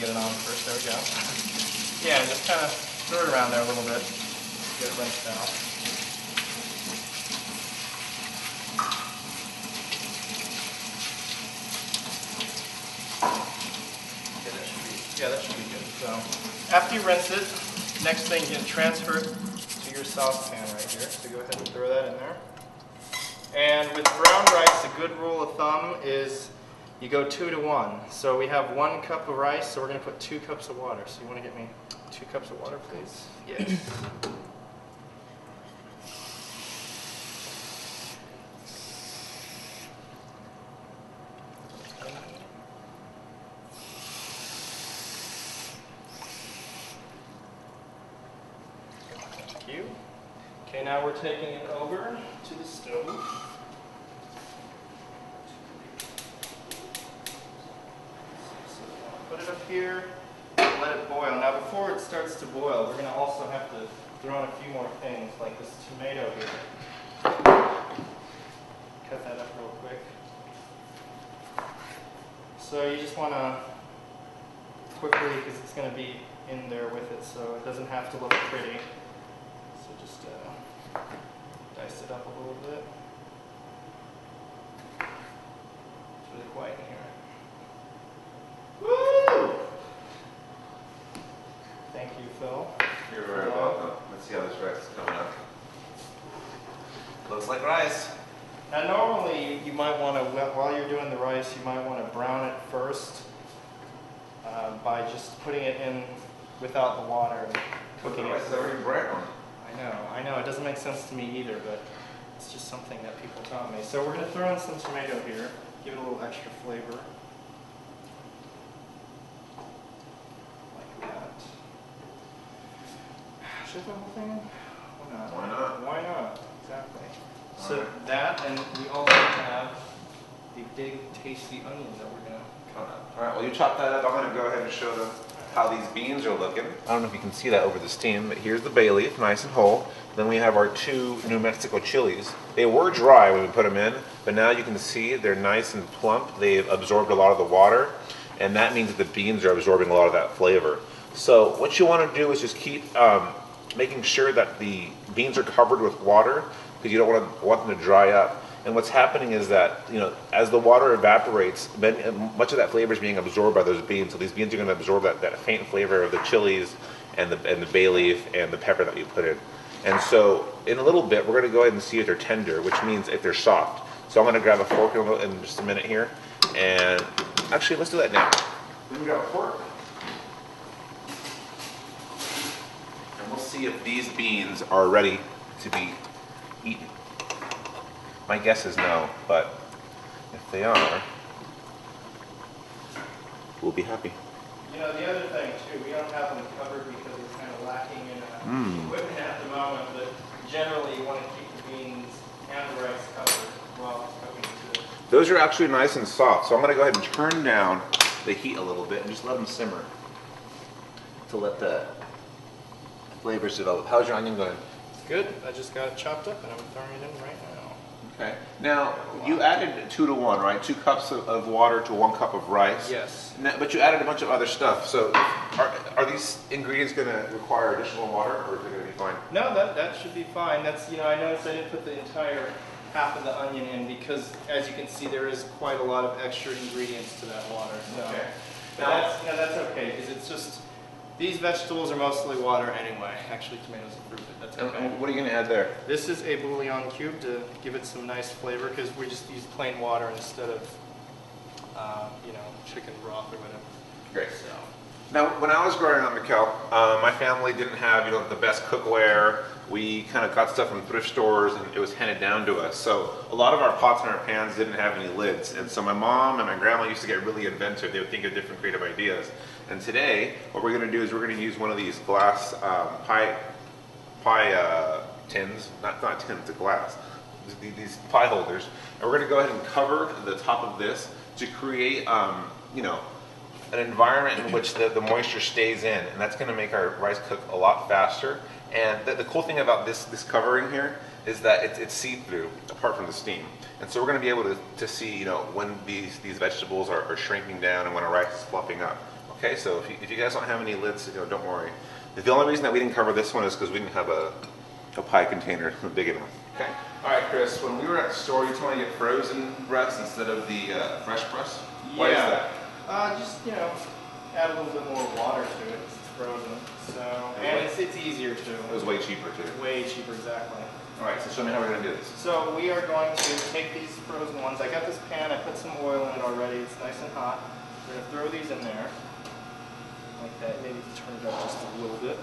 get it on first. There we go. Yeah, and just kind of stir it around there a little bit. Get it rinsed out. Yeah, that should be good. So after you rinse it, next thing you can transfer it to your saucepan right here. So go ahead and throw that in there. And with brown rice, a good rule of thumb is you go 2 to 1. So we have 1 cup of rice, so we're going to put 2 cups of water. So you want to get me 2 cups of water, please? Yes. Okay, now we're taking it over to the stove. So put it up here, let it boil. Now before it starts to boil, we're going to also have to throw in a few more things, like this tomato here. Cut that up real quick. So you just want to quickly, because it's going to be in there with it, so it doesn't have to look pretty. So just dice it up a little bit. It's really quiet in here. Woo! Thank you, Phil. You're very welcome. Let's see how this rice is coming up. Looks like rice. Now normally you might want to, while you're doing the rice, you might want to brown it first by just putting it in without the water and cooking it. Rice is already brown. I know, it doesn't make sense to me either, but it's just something that people taught me. So we're going to throw in some tomato here, give it a little extra flavor. Like that. Should I put the whole thing in? Why not? Why not? Why not? Exactly. So that, and we also have the big tasty onions that we're going to cut up. Alright, well you chop that up. I'm going to go ahead and show them how these beans are looking. I don't know if you can see that over the steam, but here's the bay leaf, nice and whole. Then we have our 2 New Mexico chilies. They were dry when we put them in, but now you can see they're nice and plump. They've absorbed a lot of the water, and that means that the beans are absorbing a lot of that flavor. So what you want to do is just keep making sure that the beans are covered with water, because you don't want them to dry up. And what's happening is that, you know, as the water evaporates, much of that flavor is being absorbed by those beans. So these beans are going to absorb that faint flavor of the chilies and the bay leaf and the pepper that we put in. And so in a little bit, we're going to go ahead and see if they're tender, which means if they're soft. So I'm going to grab a fork in just a minute here. And actually, let's do that now. Then we grab a fork. And we'll see if these beans are ready to be eaten. My guess is no, but if they are, we'll be happy. You know, the other thing too, we don't have them covered because we're kind of lacking in equipment at the moment, but generally you want to keep the beans and the rice covered while it's cooking too. Those are actually nice and soft, so I'm going to go ahead and turn down the heat a little bit and just let them simmer to let the flavors develop. How's your onion going? It's good. I just got it chopped up and I'm throwing it in right now. Okay. Now, you added 2 to 1, right? 2 cups of water to 1 cup of rice. Yes. Now, but you added a bunch of other stuff. So, are these ingredients going to require additional water, or is it going to be fine? No, that should be fine. That's, you know, I noticed I didn't put the entire half of the onion in because, as you can see, there is quite a lot of extra ingredients to that water. So. Okay. Now, that's okay because it's just. These vegetables are mostly water anyway. Actually, tomatoes and fruit, but that's okay. And what are you going to add there? This is a bouillon cube to give it some nice flavor because we just use plain water instead of, you know, chicken broth or whatever. Great. So. Now, when I was growing up, Mikkel, my family didn't have, you know, the best cookware. We kind of got stuff from thrift stores and it was handed down to us. So a lot of our pots and our pans didn't have any lids. And so my mom and my grandma used to get really inventive. They would think of different creative ideas. And today, what we're going to do is we're going to use one of these glass pie tins, not tins, the glass, these pie holders. And we're going to go ahead and cover the top of this to create, you know, an environment in which the moisture stays in. And that's going to make our rice cook a lot faster. And the cool thing about this covering here is that it's see-through apart from the steam. And so we're going to be able to see, you know, when these vegetables are shrinking down and when our rice is fluffing up. Okay, so if you guys don't have any lids, you know, don't worry. The only reason that we didn't cover this one is because we didn't have a pie container big enough. Okay. All right, Chris. When we were at the store, you told me to get frozen breasts instead of the fresh breasts. Why is that? Just, you know, add a little bit more water to it. It's frozen, so and it's easier too. It was way cheaper too. Way cheaper, exactly. All right, so show me how we're going to do this. So we are going to take these frozen ones. I got this pan. I put some oil in it already. It's nice and hot. We're going to throw these in there. Like that, maybe turn it up just a little bit.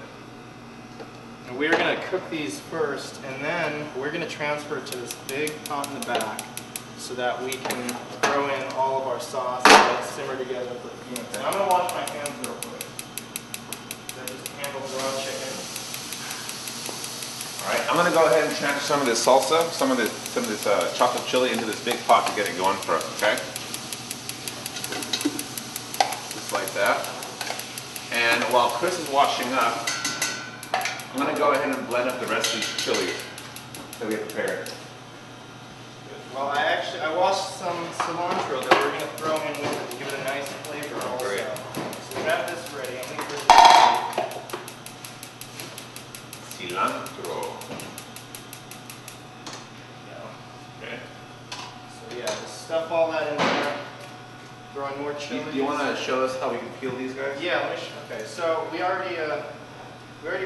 And we're going to cook these first, and then we're going to transfer it to this big pot in the back so that we can throw in all of our sauce and let it simmer together for a few minutes. And I'm going to wash my hands real quick. So I just handle the raw chicken. All right, I'm going to go ahead and transfer some of this salsa, some of this chocolate chili into this big pot to get it going for us, okay? Just like that. And while Chris is washing up, I'm going to go ahead and blend up the rest of these chilies that we have prepared. Well, I washed some cilantro that we're going to throw in with it to give it a nice flavor also. Great. So we have this ready. I'm going to give it Cilantro. Okay. So yeah, just stuff all that in there. Throw in more chili. Do you want to show us how we can peel these guys? Yeah, let me okay, so we already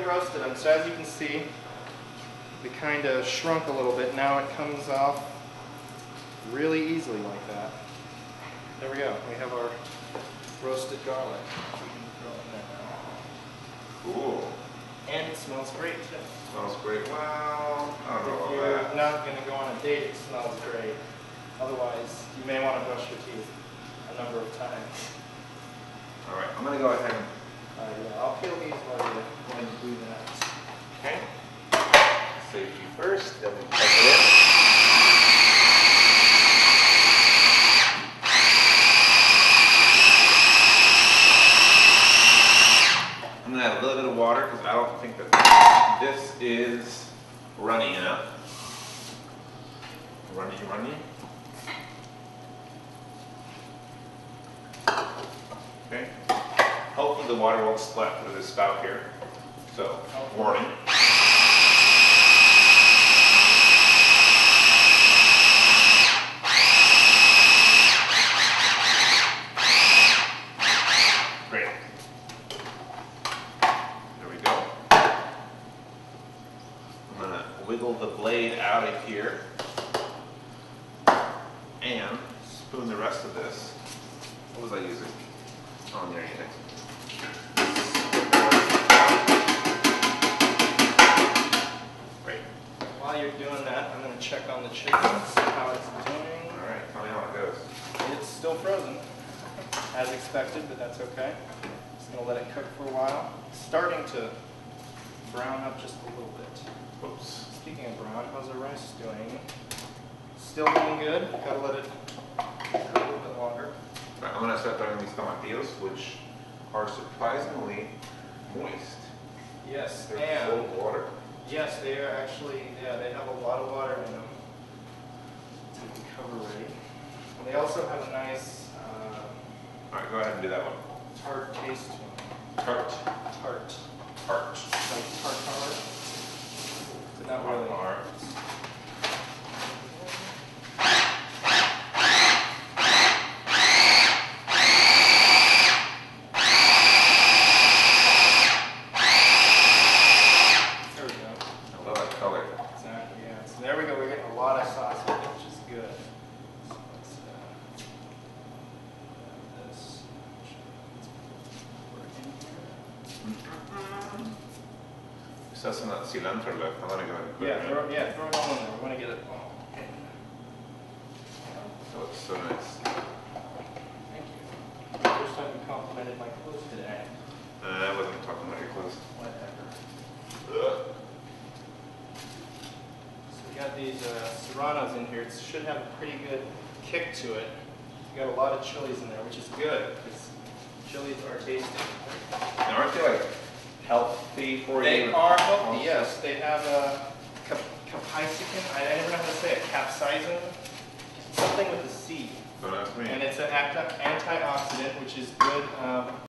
roasted them. So as you can see, they kind of shrunk a little bit. Now it comes off really easily like that. There we go. We have our roasted garlic. We can throw in there now. Cool. And it smells great too. Smells great. Wow. I don't know If about you're that. not going to go on a date, it smells great. Otherwise, you may want to brush your teeth a number of times. All right, I'm going to go ahead and... Yeah, I'll peel these while you're going to do that. Okay. Safety first, then we plug it in. I'm going to add a little bit of water because I don't think that this is runny enough. Runny. Okay. Hopefully the water won't splat through this spout here. So, warning. Great. There we go. I'm going to wiggle the blade out of here and spoon the rest of this. What was I using? Oh, there you go. Great. While you're doing that, I'm going to check on the chicken, see how it's doing. All right, tell me how it goes. It's still frozen, as expected, but that's okay. Just going to let it cook for a while. It's starting to brown up just a little bit. Oops. Speaking of brown, how's the rice doing? Still doing good. Got to let it cook a little bit longer. All right, I'm going to start throwing these tomatillos, which are surprisingly moist. Yes, They're full of water. yes, they are actually, yeah, they have a lot of water in them to be cover ready. And they also have a nice All right, go ahead and do that one. tart taste to them. Tart. Tart. Tart. Like tartar. But not really. Tartar. There we go. I love that color. Exactly, yeah. So there we go. We're getting a lot of sauce with it, which is good. So let's add this. Work in here. Still some of that cilantro left. I'm going to go ahead and put it in. Throw it all in there. We want to get it all in. Oh, it's so nice. Thank you. First time you complimented my clothes today. I wasn't talking about your clothes. Whatever. Ugh. So we got these serranos in here. It should have a pretty good kick to it. We got a lot of chilies in there, which is good because chilies are tasty. Now, aren't they like healthy for you? They are healthy, yes. They have I never know how to say it, capsaicin, something with a C. Don't ask me. And it's an antioxidant, which is good